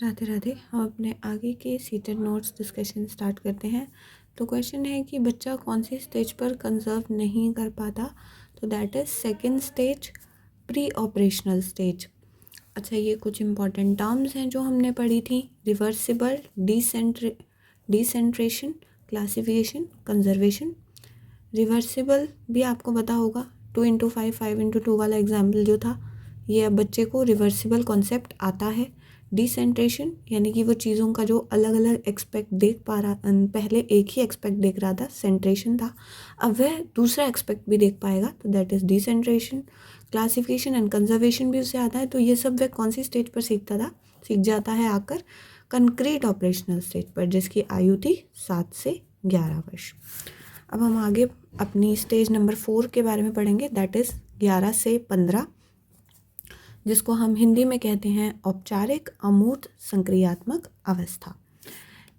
राधे राधे। हम अपने आगे के सीटेड नोट्स डिस्कशन स्टार्ट करते हैं। तो क्वेश्चन है कि बच्चा कौन सी स्टेज पर कंजर्व नहीं कर पाता, तो that is second stage, pre operational stage. अच्छा, ये कुछ इंपॉर्टेंट टर्म्स हैं जो हमने पढ़ी थी, रिवर्सिबल, डिसेंट्रेशन, क्लासिफिकेशन, कंजर्वेशन। रिवर्सिबल भी आपको पता होगा, 2x5 5x2 वाला एग्जाम्पल जो था, ये अब बच्चे को रिवर्सिबल कॉन्सेप्ट आता है। डिसेंट्रेशन यानी कि वो चीज़ों का जो अलग अलग एक्सपेक्ट देख पा रहा, पहले एक ही एक्सपेक्ट देख रहा था, सेंट्रेशन था, अब वह दूसरा एक्सपेक्ट भी देख पाएगा, तो that is decentration. Classification and conservation भी उसे आता है। तो ये सब वह कौन सी स्टेज पर सीख जाता है आकर, कंक्रीट ऑपरेशनल स्टेज पर, जिसकी आयु थी 7 से 11 वर्ष। अब हम आगे अपनी स्टेज नंबर 4 के बारे में पढ़ेंगे, दैट इज़ 11 से 15, जिसको हम हिंदी में कहते हैं औपचारिक अमूर्त संक्रियात्मक अवस्था।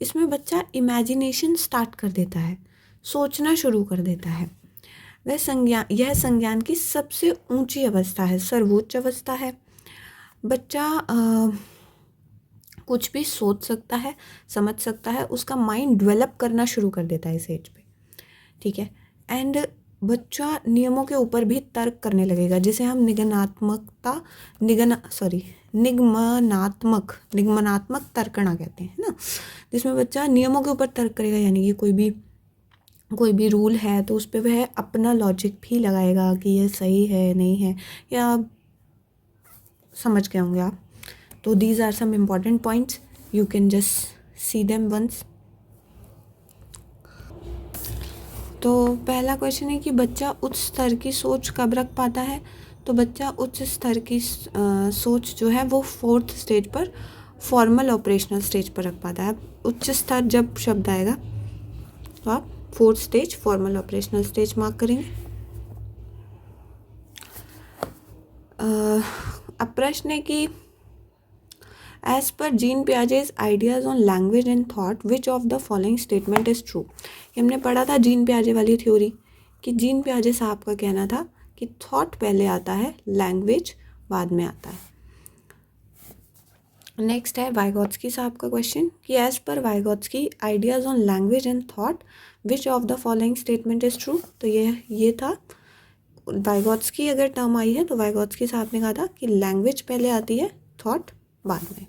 इसमें बच्चा इमेजिनेशन स्टार्ट कर देता है, सोचना शुरू कर देता है। यह संज्ञान की सबसे ऊंची अवस्था है, सर्वोच्च अवस्था है। बच्चा कुछ भी सोच सकता है, समझ सकता है, उसका माइंड डेवलप करना शुरू कर देता है इस एज पे, ठीक है। एंड बच्चा नियमों के ऊपर भी तर्क करने लगेगा, जिसे हम निगमनात्मक तर्कणा कहते हैं ना, जिसमें बच्चा नियमों के ऊपर तर्क करेगा, यानी कि कोई भी रूल है तो उस पर वह अपना लॉजिक भी लगाएगा कि यह सही है नहीं है, या समझ गए होंगे आप। तो these are some important points, you can just see them once. तो पहला क्वेश्चन है कि बच्चा उच्च स्तर की सोच कब रख पाता है, तो बच्चा उच्च स्तर की सोच जो है वो 4th स्टेज पर, फॉर्मल ऑपरेशनल स्टेज पर रख पाता है। उच्च स्तर जब शब्द आएगा तो आप 4th stage, formal operational stage mark करेंगे। अब प्रश्न है कि एज पर Jean Piaget's ideas on language and thought which of the following statement is true. हमने पढ़ा था जीन पियाजे वाली थ्योरी, कि जीन पियाजे साहब का कहना था कि थॉट पहले आता है, लैंग्वेज बाद में आता है। नेक्स्ट है वाइगोत्स्की साहब का क्वेश्चन कि as per Vygotsky ideas on language and thought which of the following statement is true. तो ये था, वाइगोत्स्की अगर टर्म आई है तो वाइगोत्स्की साहब ने कहा था कि लैंग्वेज पहले आती है, थॉट बाद में।